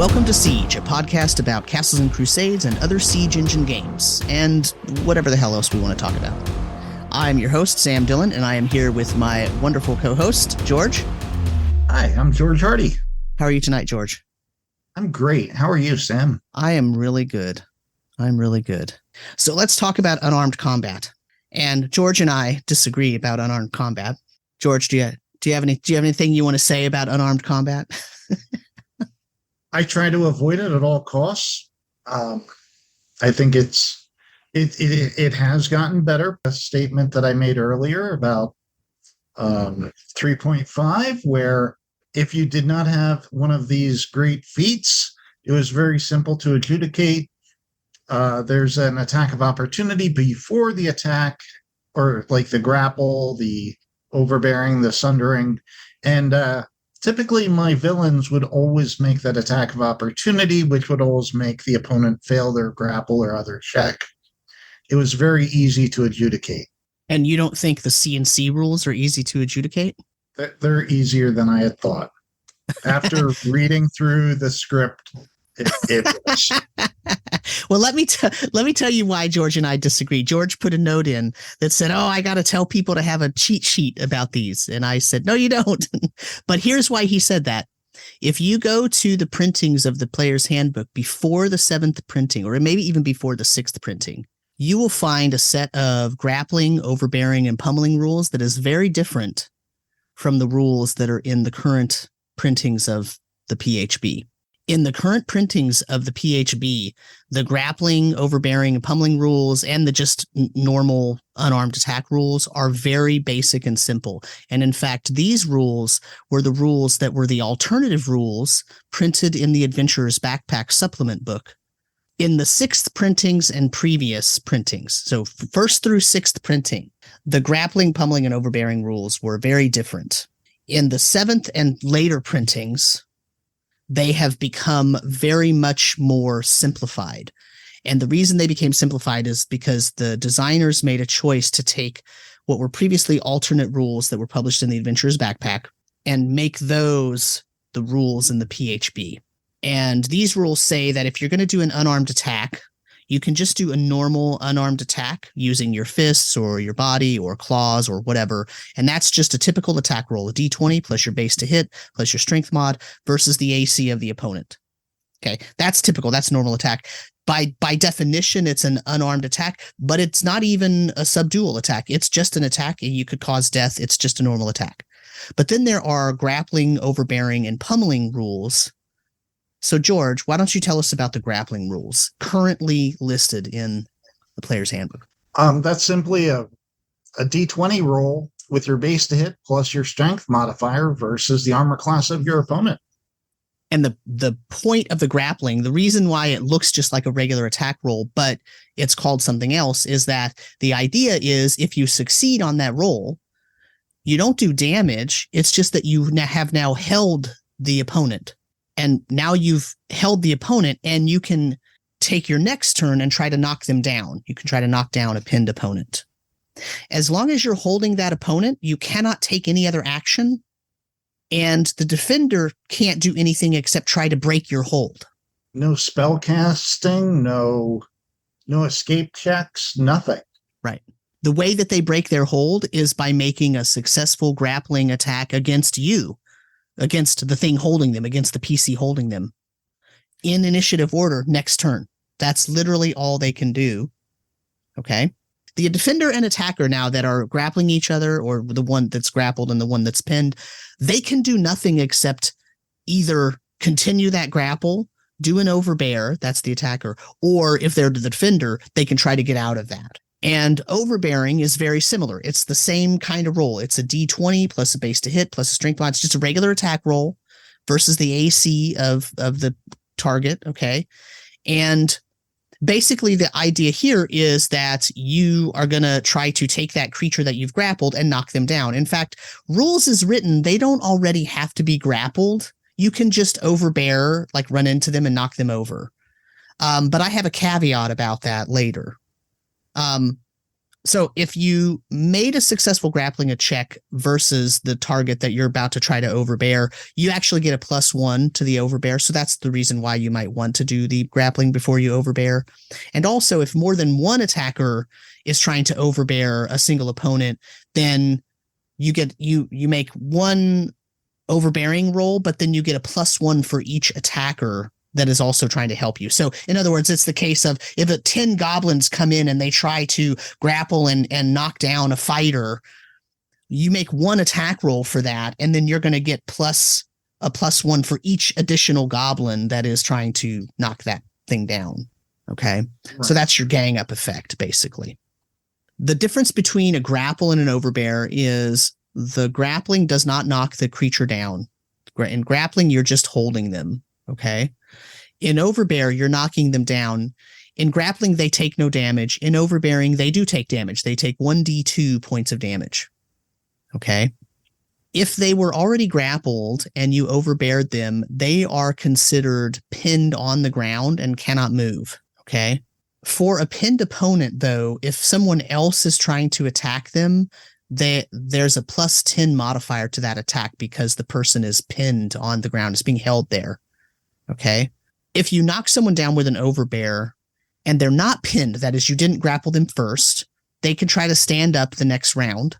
Welcome to Siege, a podcast about Castles and Crusades and other Siege engine games, and whatever the hell else we want to talk about. I'm your host, Sam Dillon, and I am here with my wonderful co-host, George. Hi, I'm George Hardy. How are you tonight, George? I'm great. How are you, Sam? I am really good. So let's talk about unarmed combat. And George and I disagree about unarmed combat. George, do you have anything you want to say about unarmed combat? I try to avoid it at all costs. I think it has gotten better. A statement that I made earlier about 3.5, where if you did not have one of these great feats, it was very simple to adjudicate. There's an attack of opportunity before the attack, or like the grapple, the overbearing, the sundering, and typically my villains would always make that attack of opportunity, which would always make the opponent fail their grapple or other check. It was very easy to adjudicate. And you don't think the C&C rules are easy to adjudicate? They're easier than I had thought. After reading through the script, it was. Well, let me tell you why George and I disagree. George put a note in that said, I got to tell people to have a cheat sheet about these. And I said, no, you don't. But here's why he said that. If you go to the printings of the player's handbook before the 7th printing, or maybe even before the 6th printing, you will find a set of grappling, overbearing, and pummeling rules that is very different from the rules that are in the current printings of the PHB. In the current printings of the PHB, the grappling, overbearing, and pummeling rules and the just normal unarmed attack rules are very basic and simple. And in fact, these rules were the rules that were the alternative rules printed in the Adventurer's Backpack supplement book. In the 6th printings and previous printings, so 1st through 6th printing, the grappling, pummeling, and overbearing rules were very different. In the 7th and later printings, they have become very much more simplified. And the reason they became simplified is because the designers made a choice to take what were previously alternate rules that were published in the Adventurer's Backpack and make those the rules in the PHB. And these rules say that if you're going to do an unarmed attack, you can just do a normal unarmed attack using your fists or your body or claws or whatever. And that's just a typical attack roll, a d20 plus your base to hit plus your strength mod versus the AC of the opponent. Okay, that's typical. That's normal attack. By definition, it's an unarmed attack, but it's not even a subdual attack. It's just an attack and you could cause death. It's just a normal attack. But then there are grappling, overbearing, and pummeling rules. So, George, why don't you tell us about the grappling rules currently listed in the player's handbook? That's simply a D20 roll with your base to hit plus your strength modifier versus the armor class of your opponent. And the point of the grappling, the reason why it looks just like a regular attack roll, but it's called something else, is that the idea is if you succeed on that roll, you don't do damage. It's just that you have now held the opponent. And now you've held the opponent and you can take your next turn and try to knock them down. You can try to knock down a pinned opponent. As long as you're holding that opponent, you cannot take any other action. And the defender can't do anything except try to break your hold. No spell casting, no escape checks, nothing. Right. The way that they break their hold is by making a successful grappling attack against you. Against the thing holding them, against the PC holding them, in initiative order next turn. That's literally all they can do. Okay. The defender and attacker now that are grappling each other, or the one that's grappled and the one that's pinned, they can do nothing except either continue that grapple, do an overbear, that's the attacker, or if they're the defender, they can try to get out of that. And overbearing is very similar. It's the same kind of roll. It's a D20 plus a base to hit plus a strength mod. It's just a regular attack roll versus the AC of the target. Okay. And basically the idea here is that you are going to try to take that creature that you've grappled and knock them down. In fact, rules is written, they don't already have to be grappled. You can just overbear, like run into them and knock them over. But I have a caveat about that later. So if you made a successful grappling check versus the target that you're about to try to overbear, you actually get a +1 to the overbear. So that's the reason why you might want to do the grappling before you overbear. And also, if more than one attacker is trying to overbear a single opponent, then you make one overbearing roll, but then you get a +1 for each attacker that is also trying to help you. So in other words, it's the case of if 10 goblins come in and they try to grapple and knock down a fighter, you make one attack roll for that, and then you're going to get a +1 for each additional goblin that is trying to knock that thing down. Okay. Right. So that's your gang up effect, basically. The difference between a grapple and an overbear is the grappling does not knock the creature down. In grappling, you're just holding them. Okay. In overbear, you're knocking them down. In grappling, they take no damage. In overbearing, they do take damage. They take 1d2 points of damage. Okay. If they were already grappled and you overbeared them, they are considered pinned on the ground and cannot move. Okay. For a pinned opponent, though, if someone else is trying to attack them, there's a +10 modifier to that attack because the person is pinned on the ground. It's being held there. Okay. If you knock someone down with an overbear and they're not pinned, that is, you didn't grapple them first, they can try to stand up the next round.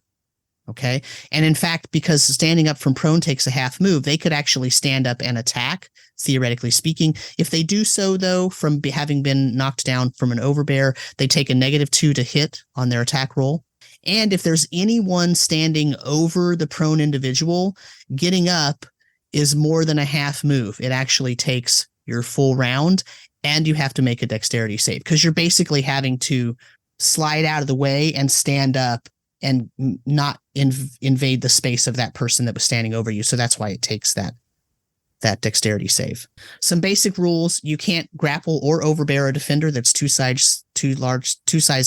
Okay. And in fact, because standing up from prone takes a half move, they could actually stand up and attack, theoretically speaking. If they do so, though, from having been knocked down from an overbear, they take a -2 to hit on their attack roll. And if there's anyone standing over the prone individual, getting up is more than a half move. It actually takes your full round, and you have to make a dexterity save because you're basically having to slide out of the way and stand up and not invade the space of that person that was standing over you. So that's why it takes that dexterity save. Some basic rules: you can't grapple or overbear a defender that's two size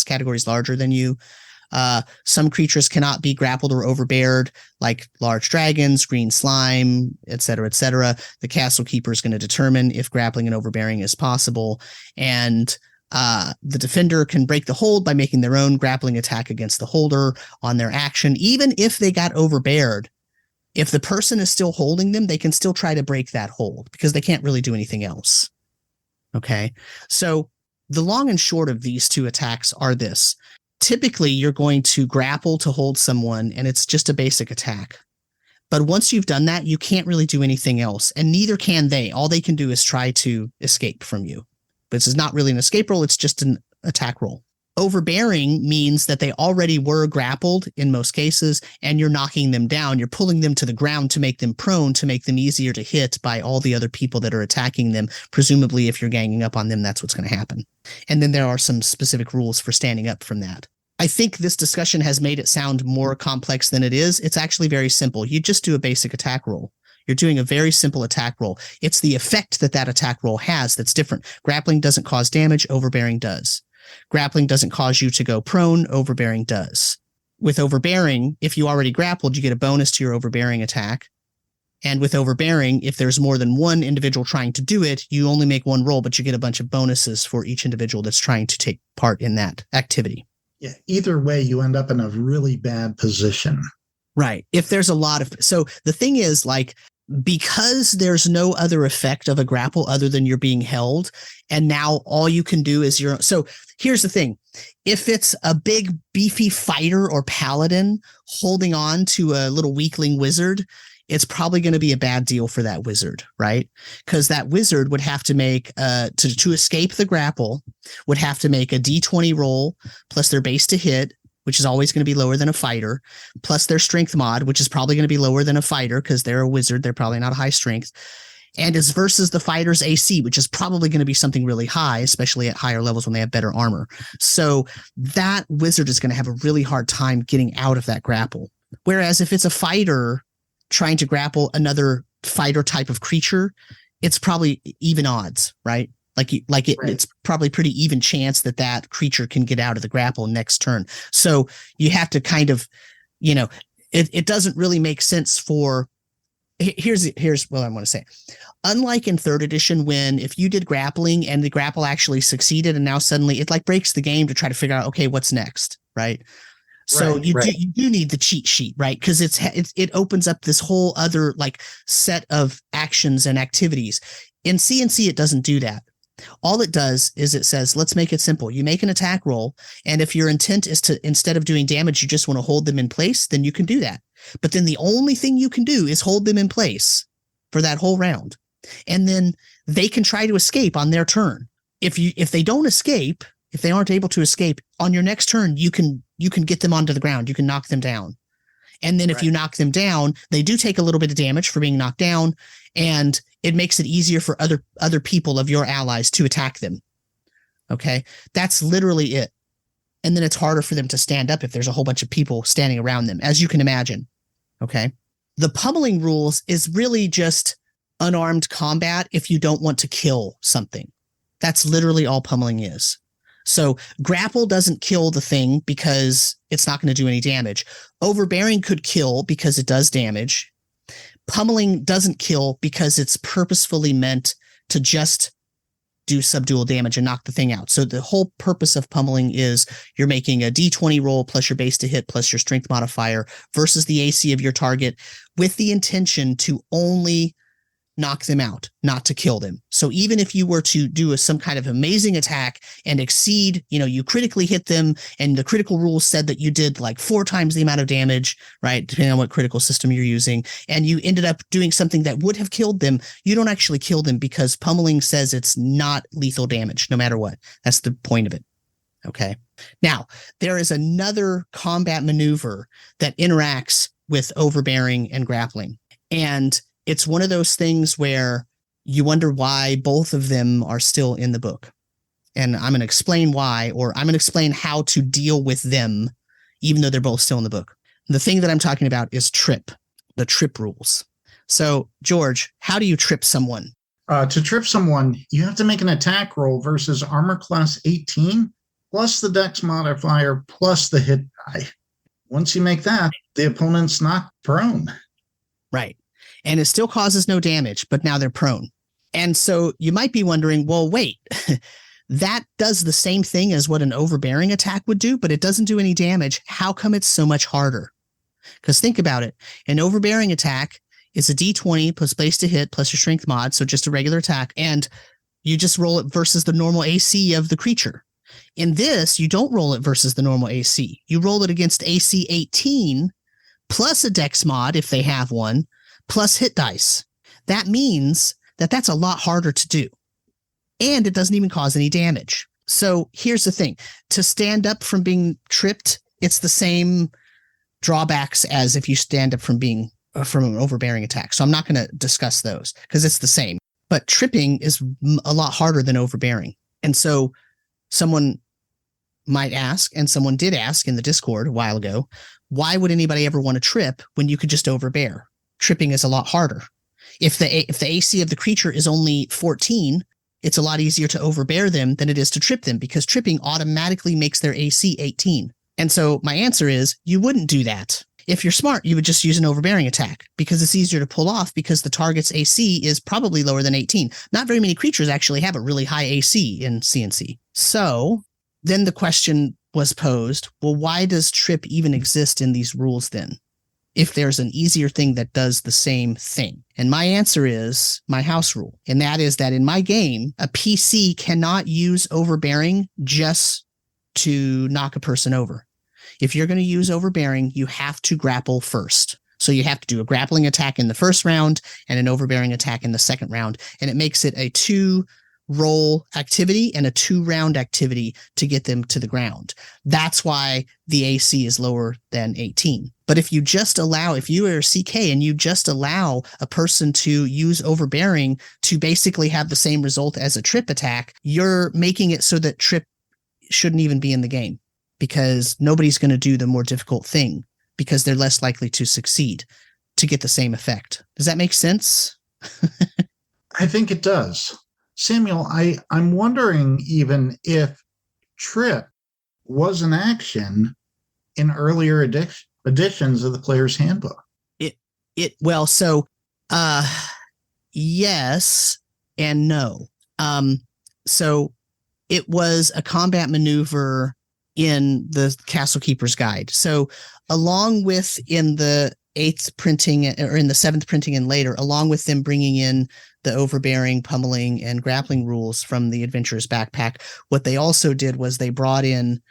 categories larger than you. Some creatures cannot be grappled or overbeared, like large dragons, green slime, etc., etc. The castle keeper is going to determine if grappling and overbearing is possible, and the defender can break the hold by making their own grappling attack against the holder on their action. Even if they got overbeared, if the person is still holding them, they can still try to break that hold because they can't really do anything else. Okay, so the long and short of these two attacks are this. Typically, you're going to grapple to hold someone, and it's just a basic attack. But once you've done that, you can't really do anything else, and neither can they. All they can do is try to escape from you. But this is not really an escape roll, it's just an attack roll. Overbearing means that they already were grappled in most cases, and you're knocking them down. You're pulling them to the ground to make them prone, to make them easier to hit by all the other people that are attacking them. Presumably, if you're ganging up on them, that's what's going to happen. And then there are some specific rules for standing up from that. I think this discussion has made it sound more complex than it is. It's actually very simple. You just do a basic attack roll. You're doing a very simple attack roll. It's the effect that attack roll has that's different. Grappling doesn't cause damage, overbearing does. Grappling doesn't cause you to go prone, overbearing does. With overbearing, if you already grappled, you get a bonus to your overbearing attack. And with overbearing, if there's more than one individual trying to do it, you only make one roll, but you get a bunch of bonuses for each individual that's trying to take part in that activity. Yeah, either way, you end up in a really bad position. Right. If there's a lot of, so the thing is, like, because there's no other effect of a grapple other than you're being held, and now all you can do is so here's the thing. If it's a big beefy fighter or paladin holding on to a little weakling wizard, it's probably going to be a bad deal for that wizard, right? Because that wizard would have to make, to escape the grapple, would have to make a d20 roll plus their base to hit, which is always going to be lower than a fighter, plus their strength mod, which is probably going to be lower than a fighter because they're a wizard. They're probably not high strength. And it's versus the fighter's AC, which is probably going to be something really high, especially at higher levels when they have better armor. So that wizard is going to have a really hard time getting out of that grapple. Whereas if it's a fighter trying to grapple another fighter type of creature, it's probably even odds, right? It's probably pretty even chance that creature can get out of the grapple next turn. So you have to kind of, it doesn't really make sense for, here's what I want to say. Unlike in 3rd edition, when if you did grappling and the grapple actually succeeded and now suddenly it like breaks the game to try to figure out, okay, what's next? right? So you do need the cheat sheet, right? Because it opens up this whole other like set of actions and activities. In CNC, it doesn't do that. All it does is it says, let's make it simple. You make an attack roll, and if your intent is to, instead of doing damage, you just want to hold them in place, then you can do that. But then the only thing you can do is hold them in place for that whole round. And then they can try to escape on their turn. If they don't escape, if they aren't able to escape, on your next turn, you can get them onto the ground. You can knock them down. And then if you knock them down, they do take a little bit of damage for being knocked down, and it makes it easier for other people of your allies to attack them. Okay? That's literally it. And then it's harder for them to stand up if there's a whole bunch of people standing around them, as you can imagine. Okay? The pummeling rules is really just unarmed combat if you don't want to kill something. That's literally all pummeling is. So grapple doesn't kill the thing because it's not going to do any damage. Overbearing could kill because it does damage. Pummeling doesn't kill because it's purposefully meant to just do subdual damage and knock the thing out. So the whole purpose of pummeling is you're making a D20 roll plus your base to hit plus your strength modifier versus the AC of your target with the intention to only knock them out, not to kill them. So even if you were to do some kind of amazing attack and exceed, you critically hit them, and the critical rule said that you did like 4 times the amount of damage, right? Depending on what critical system you're using, and you ended up doing something that would have killed them, you don't actually kill them because pummeling says it's not lethal damage, no matter what. That's the point of it. Okay. Now, there is another combat maneuver that interacts with overbearing and grappling. And it's one of those things where you wonder why both of them are still in the book. And I'm going to explain why, or I'm going to explain how to deal with them, even though they're both still in the book. The thing that I'm talking about is trip, the trip rules. So, George, how do you trip someone? To trip someone, you have to make an attack roll versus armor class 18, plus the dex modifier, plus the hit die. Once you make that, the opponent's not prone. Right. And it still causes no damage, but now they're prone. And so you might be wondering, well, wait, that does the same thing as what an overbearing attack would do, but it doesn't do any damage. How come it's so much harder? Because think about it. An overbearing attack is a D20 plus base to hit plus your strength mod, so just a regular attack, and you just roll it versus the normal AC of the creature. In this, you don't roll it versus the normal AC. You roll it against AC 18 plus a dex mod, if they have one, plus hit dice. That means that that's a lot harder to do. And it doesn't even cause any damage. So here's the thing. To stand up from being tripped, it's the same drawbacks as if you stand up from being from an overbearing attack. So I'm not going to discuss those because it's the same. But tripping is a lot harder than overbearing. And so someone might ask, and someone did ask in the Discord a while ago, why would anybody ever want to trip when you could just overbear? Tripping is a lot harder. If the AC of the creature is only 14, it's a lot easier to overbear them than it is to trip them because tripping automatically makes their AC 18. And so my answer is you wouldn't do that. If you're smart, you would just use an overbearing attack because it's easier to pull off because the target's AC is probably lower than 18. Not very many creatures actually have a really high AC in CNC. So then the question was posed, well, why does trip even exist in these rules then? If there's an easier thing that does the same thing. And my answer is my house rule. And that is that in my game, a PC cannot use overbearing just to knock a person over. If you're going to use overbearing, you have to grapple first. So you have to do a grappling attack in the first round and an overbearing attack in the second round. And it makes it a 2-roll activity and a 2-round activity to get them to the ground. That's why the AC is lower than 18. But if you are a CK and you just allow a person to use overbearing to basically have the same result as a trip attack, you're making it so that trip shouldn't even be in the game because nobody's going to do the more difficult thing because they're less likely to succeed to get the same effect. Does that make sense? I think it does. Samuel, I'm wondering even if trip was an action in earlier editions of the Player's Handbook. Yes and no. So it was a combat maneuver in the Castle Keeper's Guide. So along with in the 8th printing or in the 7th printing and later, along with them bringing in the overbearing, pummeling, and grappling rules from the Adventurer's Backpack, what they also did was they brought in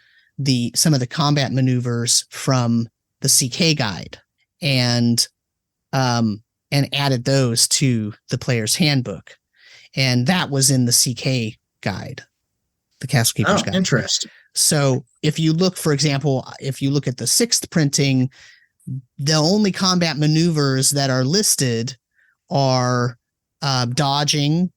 some of the combat maneuvers from the CK Guide and added those to the player's handbook. And that was in the CK Guide, the Castle Keeper's Guide. Interesting. So if you look, for example, if you look at the 6th printing, the only combat maneuvers that are listed are dodging,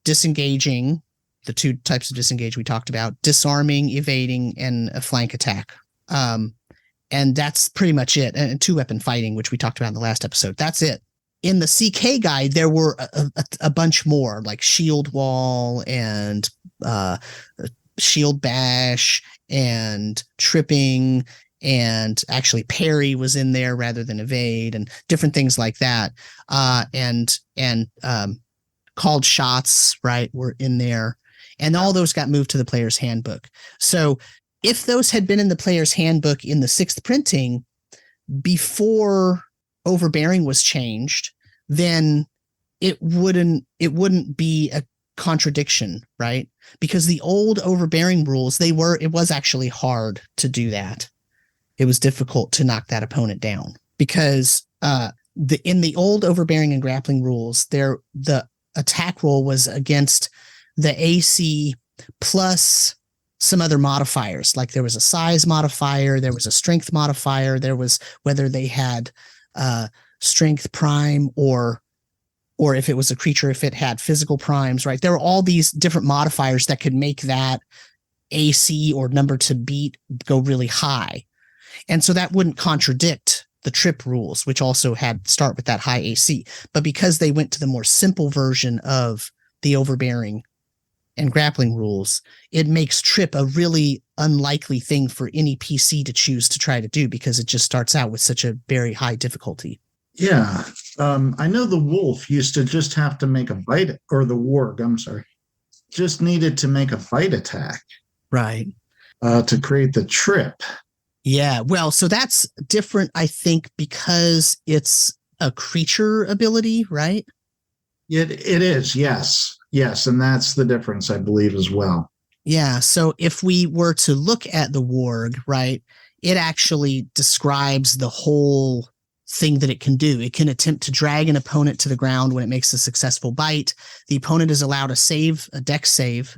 disengaging, the 2 types of disengage we talked about, disarming, evading, and a flank attack. And that's pretty much it. And 2-weapon fighting, which we talked about in the last episode. That's it. In the CK Guide, there were a bunch more, like shield wall and shield bash and tripping, and actually parry was in there rather than evade, and different things like that. And called shots, right, were in there, and all those got moved to the player's handbook. So if those had been in the player's handbook in the 6th printing before overbearing was changed, then it wouldn't be a contradiction, right? Because the old overbearing rules, it was actually hard to do that. It was difficult to knock that opponent down because in the old overbearing and grappling rules, the attack roll was against the AC plus some other modifiers. Like there was a size modifier, there was a strength modifier, there was whether they had strength prime or if it was a creature, if it had physical primes, right? There were all these different modifiers that could make that AC or number to beat go really high. And so that wouldn't contradict the trip rules, which also had start with that high AC. But because they went to the more simple version of the overbearing and grappling rules, it makes trip a really unlikely thing for any PC to choose to try to do because it just starts out with such a very high difficulty. Yeah. I know the wolf used to just have to make a bite, or the warg, I'm sorry, just needed to make a bite attack. Right. To create the trip. Yeah. Well, so that's different, I think, because it's a creature ability, right? It is. Yes. Yes. And that's the difference, I believe, as well. Yeah. So if we were to look at the warg, right, it actually describes the whole thing that it can do. It can attempt to drag an opponent to the ground when it makes a successful bite. The opponent is allowed a dex save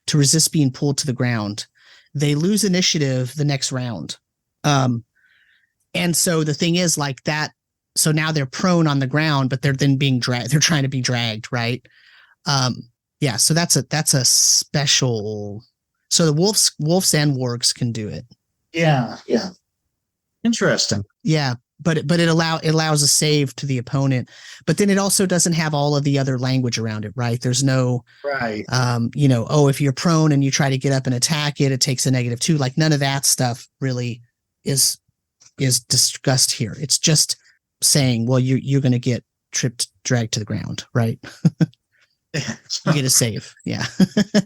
to resist being pulled to the ground. They lose initiative the next round. And so the thing is like that. So now they're prone on the ground, but they're then being dragged. They're trying to be dragged. Right. Yeah. So that's a special, so the wolves and wargs can do it. Yeah. Yeah. Interesting. Yeah. But it allows a save to the opponent, but then it also doesn't have all of the other language around it, right? There's no, right. If you're prone and you try to get up and attack it, it takes a -2. Like none of that stuff really is discussed here. It's just saying, well, you're going to get tripped, dragged to the ground, right? You get a save, yeah.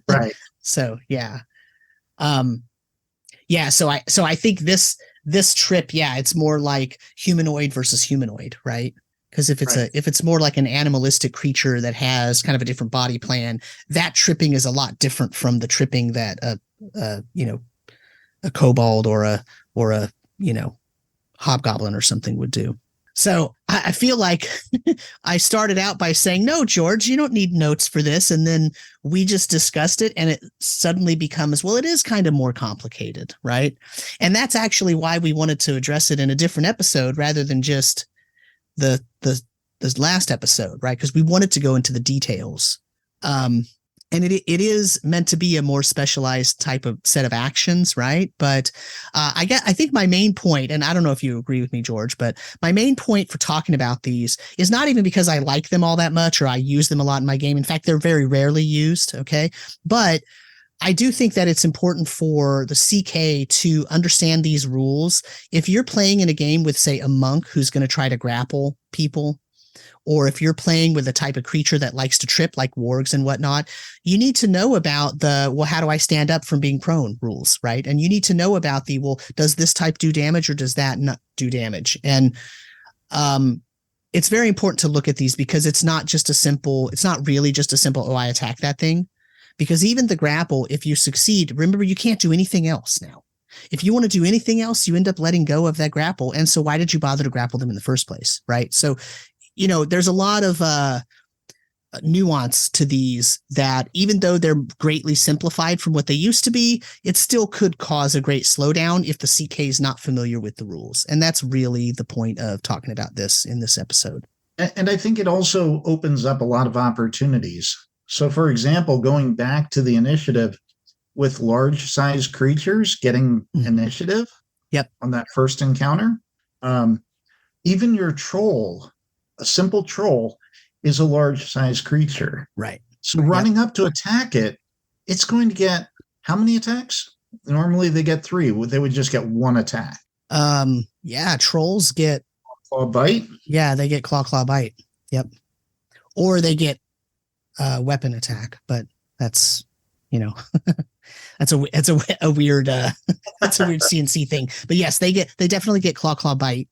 Right. So yeah, yeah. So I think this trip, yeah, it's more like humanoid versus humanoid, right? Because if it's more like an animalistic creature that has kind of a different body plan, that tripping is a lot different from the tripping that a kobold or a hobgoblin or something would do. So I feel like I started out by saying, no, George, you don't need notes for this. And then we just discussed it and it suddenly becomes, well, it is kind of more complicated, right? And that's actually why we wanted to address it in a different episode rather than just the last episode, right? Because we wanted to go into the details. And it is meant to be a more specialized type of set of actions, right? But I think my main point, and I don't know if you agree with me, George, but my main point for talking about these is not even because I like them all that much or I use them a lot in my game. In fact, they're very rarely used, okay? But I do think that it's important for the CK to understand these rules. If you're playing in a game with, say, a monk who's going to try to grapple people, or if you're playing with a type of creature that likes to trip, like wargs and whatnot, you need to know about how do I stand up from being prone rules, right? And you need to know about does this type do damage or does that not do damage? And it's very important to look at these because it's not really just a simple, I attack that thing. Because even the grapple, if you succeed, remember, you can't do anything else now. If you want to do anything else, you end up letting go of that grapple. And so why did you bother to grapple them in the first place, right? So, there's a lot of nuance to these that even though they're greatly simplified from what they used to be, it still could cause a great slowdown if the CK is not familiar with the rules. And that's really the point of talking about this in this episode. And I think it also opens up a lot of opportunities. So, for example, going back to the initiative with large size creatures getting initiative on that first encounter, even your troll, a simple troll, is a large size creature. Right. So running up to attack it, it's going to get how many attacks? Normally they get 3. They would just get 1 attack. Trolls get claw bite. Yeah, they get claw bite. Yep. Or they get weapon attack, but that's that's a weird that's a weird CNC thing. But yes, they definitely get claw bite.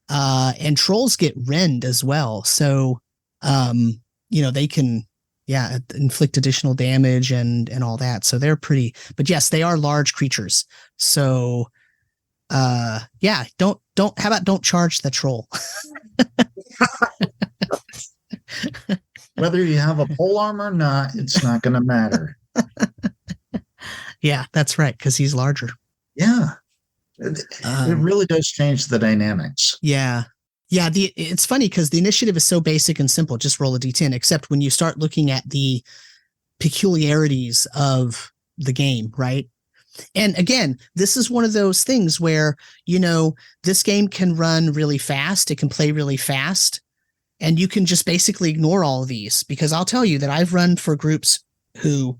And trolls get rend as well. So they can inflict additional damage and all that. So they're pretty, but yes, they are large creatures. So don't charge the troll. Whether you have a polearm or not, it's not going to matter. Yeah, that's right, because he's larger. Yeah. It really does change the dynamics. Yeah. Yeah, it's funny because the initiative is so basic and simple. Just roll a d10, except when you start looking at the peculiarities of the game, right? And again, this is one of those things where, this game can run really fast. It can play really fast. And you can just basically ignore all of these, because I'll tell you that I've run for groups who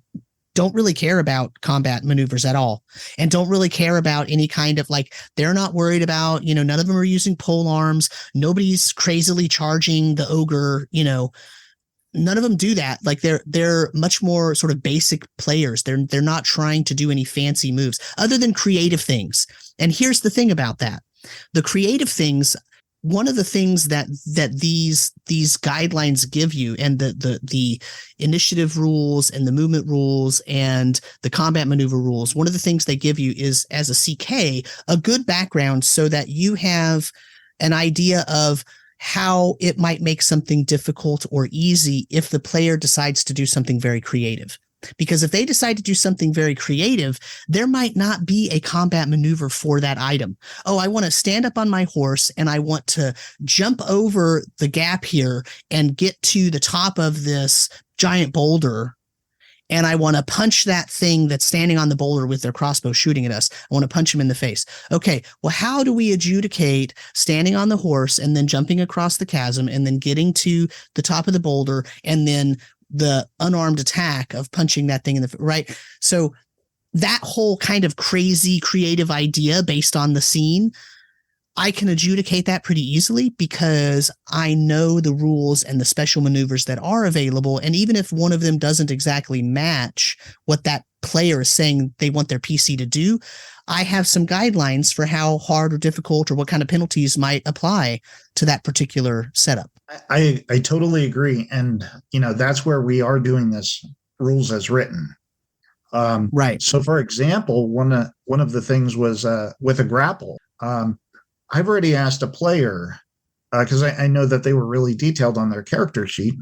don't really care about combat maneuvers at all, and don't really care about any kind of they're not worried about, none of them are using pole arms. Nobody's crazily charging the ogre, none of them do that. They're much more sort of basic players. They're not trying to do any fancy moves other than creative things. And here's the thing about that. The creative things, one of the things that these guidelines give you, and the initiative rules and the movement rules and the combat maneuver rules, one of the things they give you is, as a CK, a good background so that you have an idea of how it might make something difficult or easy if the player decides to do something very creative. Because if they decide to do something very creative, there might not be a combat maneuver for that item. Oh, I want to stand up on my horse and I want to jump over the gap here and get to the top of this giant boulder. And I want to punch that thing that's standing on the boulder with their crossbow shooting at us. I want to punch him in the face. Okay, well, how do we adjudicate standing on the horse and then jumping across the chasm and then getting to the top of the boulder and then the unarmed attack of punching that thing in the right? So that whole kind of crazy creative idea based on the scene, I can adjudicate that pretty easily because I know the rules and the special maneuvers that are available. And even if one of them doesn't exactly match what that player is saying they want their PC to do, I have some guidelines for how hard or difficult or what kind of penalties might apply to that particular setup. I totally agree. And, that's where we are doing this rules as written. Right. So, for example, one of the things was with a grapple. I've already asked a player, because I know that they were really detailed on their character sheet,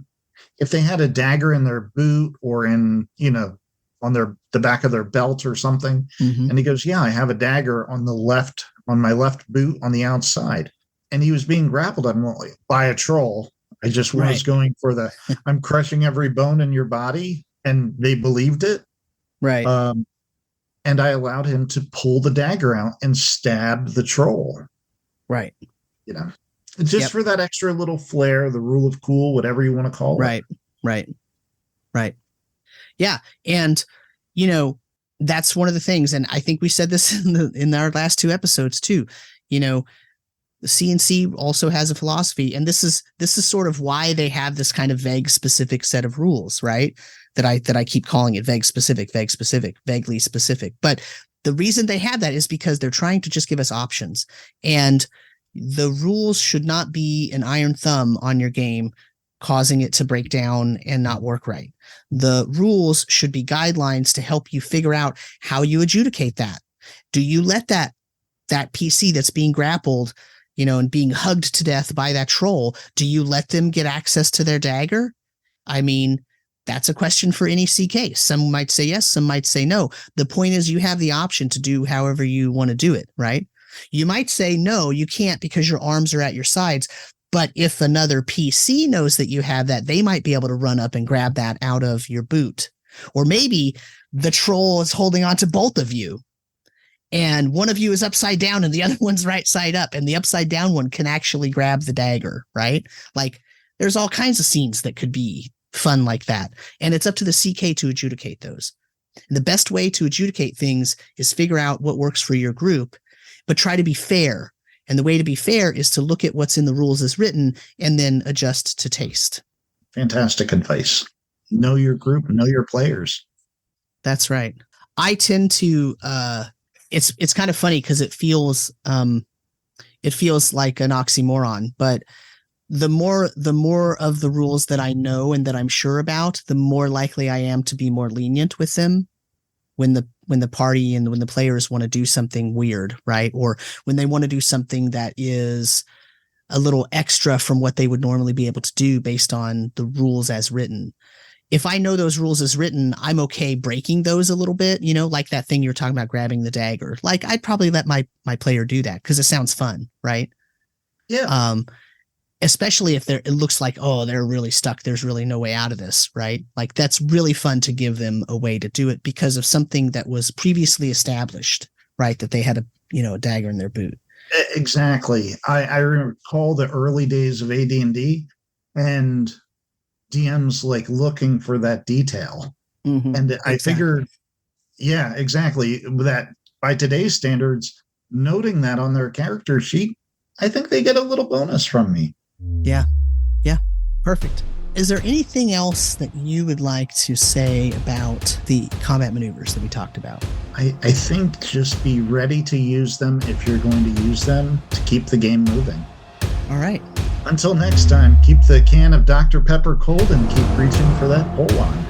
if they had a dagger in their boot or in, on the back of their belt or something. Mm-hmm. And he goes, yeah, I have a dagger on my left boot on the outside. And he was being grappled by a troll. I just was going for I'm crushing every bone in your body. And they believed it. Right. And I allowed him to pull the dagger out and stab the troll. Right. Just for that extra little flair, the rule of cool, whatever you want to call it. Right. Yeah. And, that's one of the things. And I think we said this in our last 2 episodes too. The CNC also has a philosophy, and this is sort of why they have this kind of vague, specific set of rules, right? That I keep calling it vague, specific, vaguely specific. But the reason they have that is because they're trying to just give us options, and the rules should not be an iron thumb on your game, causing it to break down and not work right. The rules should be guidelines to help you figure out how you adjudicate that. Do you let that PC that's being grappled, and being hugged to death by that troll, do you let them get access to their dagger? I mean, that's a question for any CK. Some might say yes, some might say no. The point is you have the option to do however you want to do it, right? You might say, no, you can't because your arms are at your sides. But if another PC knows that you have that, they might be able to run up and grab that out of your boot. Or maybe the troll is holding on to both of you, and one of you is upside down and the other one's right side up, and the upside down one can actually grab the dagger, right? Like, there's all kinds of scenes that could be fun like that. And it's up to the CK to adjudicate those. And the best way to adjudicate things is figure out what works for your group, but try to be fair. And the way to be fair is to look at what's in the rules as written and then adjust to taste. Fantastic advice. Know your group, know your players. That's right. I tend to, it's kind of funny because it feels like an oxymoron, but the more of the rules that I know and that I'm sure about, the more likely I am to be more lenient with them when the party and when the players want to do something weird, right? Or when they want to do something that is a little extra from what they would normally be able to do based on the rules as written. If I know those rules as written, I'm okay breaking those a little bit, like that thing you're talking about, grabbing the dagger. Like, I'd probably let my player do that because it sounds fun, right? Yeah. Especially if it looks like, oh, they're really stuck. There's really no way out of this, right? Like, that's really fun to give them a way to do it because of something that was previously established, right? That they had a dagger in their boot. Exactly. I recall the early days of AD&D and DMs like looking for that detail. Mm-hmm. And Exactly. I figured, yeah, exactly. That by today's standards, noting that on their character sheet, I think they get a little bonus from me. Yeah. Perfect. Is there anything else that you would like to say about the combat maneuvers that we talked about? I think just be ready to use them if you're going to use them to keep the game moving. All right. Until next time, keep the can of Dr. Pepper cold and keep reaching for that pole on.